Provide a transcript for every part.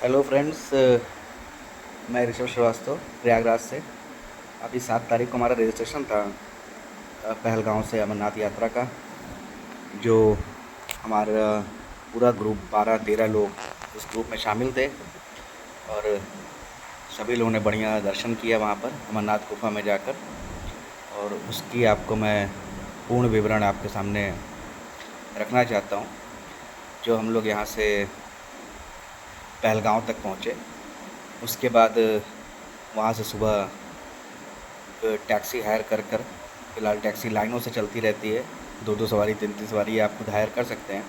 Hello friends, मैं ऋषभ श्रीवास्तव प्रयागराज से। अभी 7 तारीख को हमारा रजिस्ट्रेशन था पहलगांव से अमरनाथ यात्रा का। जो हमारा पूरा ग्रुप 12-13 लोग उस ग्रुप में शामिल थे और सभी लोगों ने बढ़िया दर्शन किया वहाँ पर अमरनाथ गुफा में जाकर। और उसकी आपको मैं पूर्ण विवरण आपके सामने रखना चाहता हूँ। जो हम लोग यहाँ से पहलगांव तक पहुँचे, उसके बाद वहाँ से सुबह टैक्सी हायर कर फ़िलहाल टैक्सी लाइनों से चलती रहती है। 2-2 सवारी 3-3 सवारी आप खुद हायर कर सकते हैं।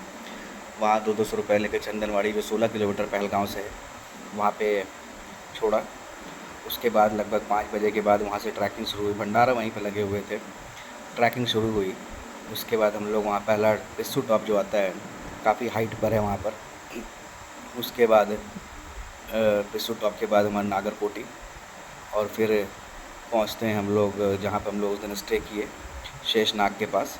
वहाँ 200-200 रुपये लेकर चंदनवाड़ी, जो 16 किलोमीटर पहलगांव से है, वहाँ पे छोड़ा। उसके बाद लगभग 5 बजे के बाद वहाँ से ट्रैकिंग शुरू हुई। भंडारा वहीं पे लगे हुए थे, ट्रैकिंग शुरू हुई। उसके बाद हम लोग वहाँ पहला पिस्सू टॉप जो आता है, काफ़ी हाइट पर है वहाँ पर। उसके बाद पिस्सू टॉप के बाद हमारा नागरकोटी, और फिर पहुंचते हैं हम लोग जहाँ पर हम लोग उस दिन स्टे किए, शेषनाग के पास।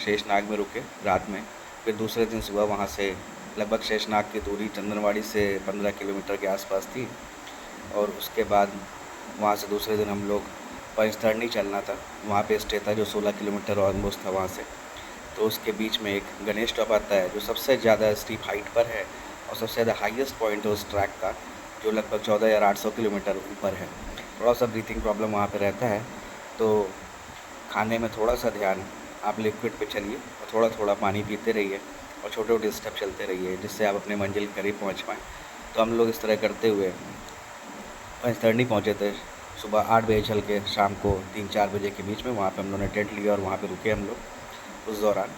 शेषनाग में रुके रात में। फिर दूसरे दिन सुबह वहाँ से लगभग शेषनाग की दूरी चंदनवाड़ी से 15 किलोमीटर के आसपास थी। और उसके बाद वहाँ से दूसरे दिन हम लोग पंचतरणी चलना था। वहाँ पे स्टे था जो 16 किलोमीटर ऑलमोस्ट था वहाँ से। तो उसके बीच में एक गणेश टॉप आता है जो सबसे ज़्यादा स्टीप हाइट पर है और सबसे ज़्यादा हाईएस्ट पॉइंट है उस ट्रैक का, जो लगभग 14,800 किलोमीटर ऊपर है। थोड़ा सा ब्रीथिंग प्रॉब्लम वहाँ पे रहता है, तो खाने में थोड़ा सा ध्यान, आप लिक्विड पे चलिए और थोड़ा थोड़ा पानी पीते रहिए और छोटे छोटे स्टेप चलते रहिए, जिससे आप अपने मंजिल के करीब पहुँच पाएँ। तो हम लोग इस तरह करते हुए पंचतरणी पहुँचे थे सुबह 8 बजे चल के शाम को 3-4 बजे के बीच में। वहाँ पे हम लोगों ने टेंट लिया और वहाँ पे रुके हम लोग उस दौरान।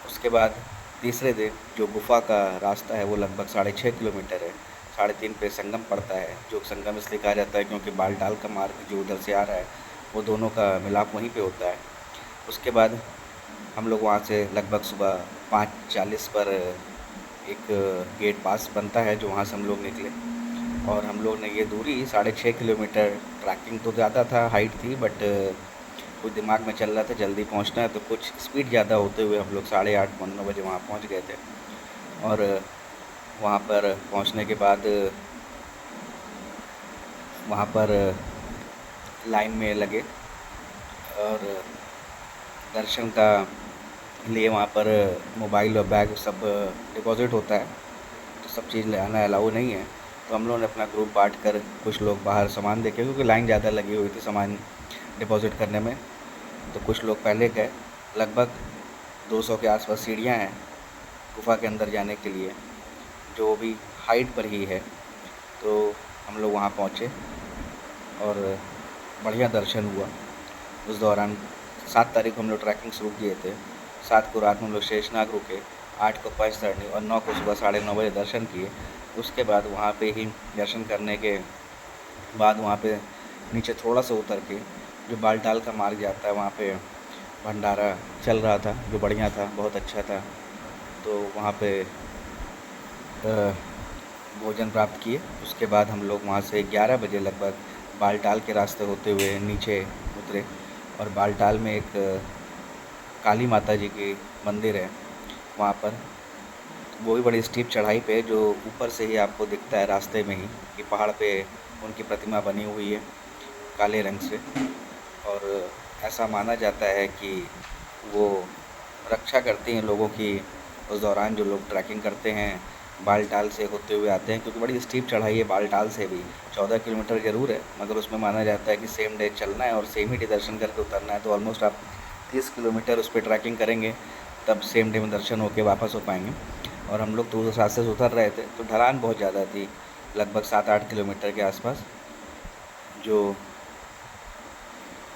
उसके बाद तीसरे दिन जो गुफ़ा का रास्ता है वो लगभग 6.5 किलोमीटर है। 3.5 पे संगम पड़ता है, जो संगम इसलिए कहा जाता है क्योंकि बालटाल का मार्ग जो उधर से आ रहा है वो दोनों का मिलाप वहीं पे होता है। उसके बाद हम लोग वहाँ से लगभग सुबह 5:40 पर एक गेट पास बनता है, जो वहाँ से हम लोग निकले। और हम लोग ने ये दूरी 6.5 किलोमीटर, ट्रैकिंग तो ज़्यादा था, हाइट थी, बट कुछ दिमाग में चल रहा था जल्दी पहुंचना है, तो कुछ स्पीड ज़्यादा होते हुए हम लोग 8:30-9 बजे वहाँ पहुँच गए थे। और वहाँ पर पहुँचने के बाद वहाँ पर लाइन में लगे और दर्शन का लिए वहाँ पर मोबाइल और बैग सब डिपॉज़िट होता है, तो सब चीज़ ले आना अलाउ नहीं है। तो हम लोगों ने अपना ग्रुप बाँट कर कुछ लोग बाहर सामान देखे, क्योंकि लाइन ज़्यादा लगी हुई थी सामान डिपॉज़िट करने में। तो कुछ लोग पहले गए। लगभग 200 के आसपास सीढ़ियाँ हैं गुफ़ा के अंदर जाने के लिए, जो भी हाइट पर ही है। तो हम लोग वहाँ पहुँचे और बढ़िया दर्शन हुआ। उस दौरान 7 तारीख को हम लोग ट्रैकिंग शुरू किए थे। 7 को रात में हम लोग शेषनाग रुके, 8 को पंचतरणी और 9 को सुबह 9:30 बजे दर्शन किए। उसके बाद वहाँ पे ही दर्शन करने के बाद वहाँ पे नीचे थोड़ा सा उतर के जो बालटाल का मार्ग जाता है, वहाँ पे भंडारा चल रहा था, जो बढ़िया था, बहुत अच्छा था। तो वहाँ पे भोजन प्राप्त किए। उसके बाद हम लोग वहाँ से 11 बजे लगभग बालटाल के रास्ते होते हुए नीचे उतरे। और बालटाल में एक काली माता जी की मंदिर है वहाँ पर। वो भी बड़ी स्टीप चढ़ाई पे, जो ऊपर से ही आपको दिखता है रास्ते में ही कि पहाड़ पे उनकी प्रतिमा बनी हुई है काले रंग से। और ऐसा माना जाता है कि वो रक्षा करती हैं लोगों की उस दौरान, जो लोग ट्रैकिंग करते हैं बालटाल से होते हुए आते हैं, क्योंकि बड़ी स्टीप चढ़ाई है बालटाल से भी। 14 किलोमीटर ज़रूर है, मगर उसमें माना जाता है कि सेम डे चलना है और सेम ही डे दर्शन करके उतरना है। तो ऑलमोस्ट आप 30 किलोमीटर उस पर ट्रैकिंग करेंगे, तब सेम डे में दर्शन होके वापस हो पाएंगे। और हम लोग तो उस रास्ते से उतर रहे थे, तो ढलान बहुत ज़्यादा थी, लगभग 7-8 किलोमीटर के आसपास, जो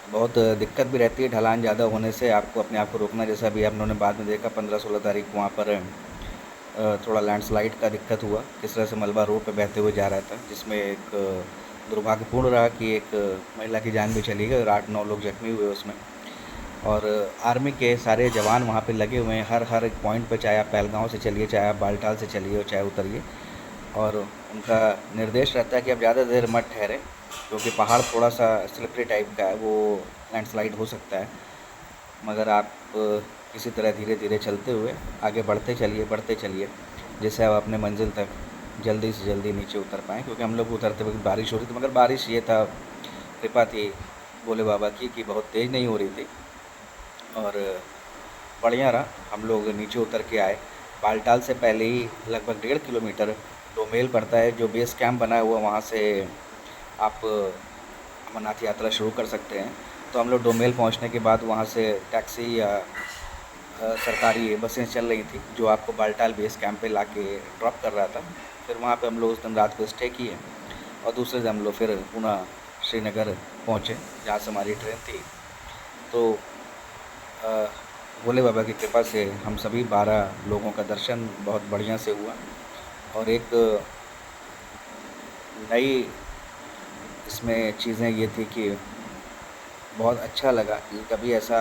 बहुत दिक्कत भी रहती है। ढलान ज़्यादा होने से आपको अपने आप को रोकना, जैसा भी आप लोगों ने बाद में देखा 15-16 तारीख को वहाँ पर थोड़ा लैंडस्लाइड का दिक्कत हुआ। किस तरह से मलबा रोड पे बहते हुए जा रहा था, जिसमें एक दुर्भाग्यपूर्ण रहा कि एक महिला की जान भी चली गई और 8-9 लोग जख्मी हुए उसमें। और आर्मी के सारे जवान वहाँ पे लगे हुए हैं हर एक पॉइंट पे, चाहे आप पहलगांव से चलिए, चाहे आप बालटाल से चलिए और चाहे उतरिए। और उनका निर्देश रहता है कि आप ज़्यादा देर मत ठहरें, क्योंकि पहाड़ थोड़ा सा स्लिपरी टाइप का है, वो लैंडस्लाइड हो सकता है। मगर आप किसी तरह धीरे धीरे चलते हुए आगे बढ़ते चलिए, जिससे आप अपने मंजिल तक जल्दी से जल्दी नीचे उतर पाएँ, क्योंकि हम लोग उतरते वक्त बारिश हो रही थी, मगर बारिश ये था, कृपा थी भोले बाबा की कि बहुत तेज़ नहीं हो रही थी और बढ़िया रहा। हम लोग नीचे उतर के आए। बालटाल से पहले ही लगभग 1.5 किलोमीटर डोमेल पड़ता है, जो बेस कैंप बना हुआ, वहाँ से आप अमरनाथ यात्रा शुरू कर सकते हैं। तो हम लोग डोमेल पहुँचने के बाद वहाँ से टैक्सी या सरकारी बसें चल रही थी, जो आपको बालटाल बेस कैंप पे लाके ड्रॉप कर रहा था। फिर वहाँ पे हम लोग उस दिन रात को स्टे किए और दूसरे दिन हम लोग फिर पुनः श्रीनगर पहुँचे, जहाँ से हमारी ट्रेन थी। तो अ, भोले बाबा की कृपा से हम सभी 12 लोगों का दर्शन बहुत बढ़िया से हुआ और एक नई इसमें चीज़ें ये थी कि बहुत अच्छा लगा कि कभी ऐसा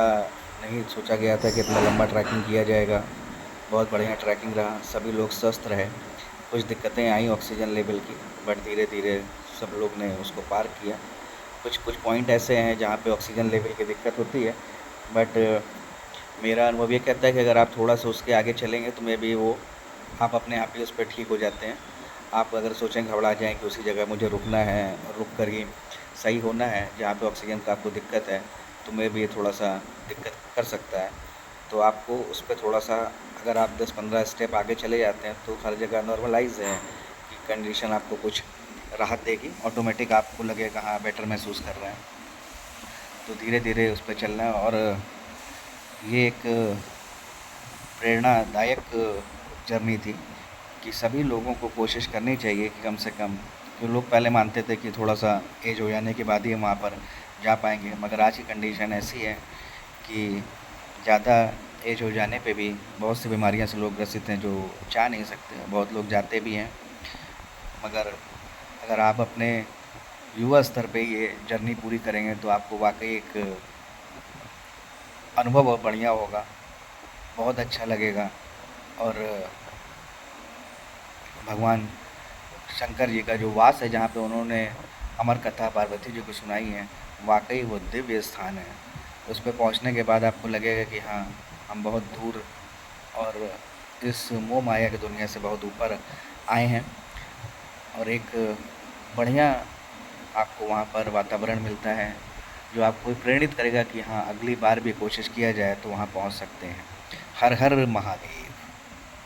नहीं सोचा गया था कि इतना लंबा ट्रैकिंग किया जाएगा। बहुत बढ़िया ट्रैकिंग रहा, सभी लोग स्वस्थ रहे। कुछ दिक्कतें आई ऑक्सीजन लेवल की, बट धीरे धीरे सब लोग ने उसको पार किया। कुछ कुछ पॉइंट ऐसे हैं जहाँ पे ऑक्सीजन लेवल की दिक्कत होती है, बट मेरा अनुभव ये कहता है कि अगर आप थोड़ा सा उसके आगे चलेंगे तो मे बी वो आप अपने आप ही उस पर ठीक हो जाते हैं। आप अगर सोचें, घबरा जाएँ कि उसी जगह मुझे रुकना है और रुक कर ही सही होना है जहाँ पे ऑक्सीजन का आपको दिक्कत है, तो मे बी ये थोड़ा सा दिक्कत कर सकता है। तो आपको उस पर थोड़ा सा, अगर आप 10-15 स्टेप आगे चले जाते हैं तो हर जगह नॉर्मलाइज है कि कंडीशन आपको कुछ राहत देगी, ऑटोमेटिक आपको लगेगा हाँ बेटर महसूस कर रहे हैं। तो धीरे धीरे उस पर चलना है और ये एक प्रेरणादायक जर्नी थी कि सभी लोगों को कोशिश करनी चाहिए कि कम से कम, जो लोग पहले मानते थे कि थोड़ा सा एज हो जाने के बाद ही हम वहाँ पर जा पाएंगे, मगर आज की कंडीशन ऐसी है कि ज़्यादा एज हो जाने पे भी बहुत सी बीमारियां से लोग ग्रसित हैं जो जा नहीं सकते। बहुत लोग जाते भी हैं, मगर अगर आप अपने युवा स्तर पे ये जर्नी पूरी करेंगे तो आपको वाकई एक अनुभव बहुत बढ़िया होगा, बहुत अच्छा लगेगा। और भगवान शंकर जी का जो वास है, जहाँ पे उन्होंने अमर कथा पार्वती जी को सुनाई है, वाकई वो दिव्य स्थान है। उस पे पहुँचने के बाद आपको लगेगा कि हाँ, हम बहुत दूर और इस मोह माया की दुनिया से बहुत ऊपर आए हैं और एक बढ़िया आपको वहाँ पर वातावरण मिलता है जो आपको प्रेरित करेगा कि हाँ, अगली बार भी कोशिश किया जाए तो वहाँ पहुँच सकते हैं। हर हर महादेव।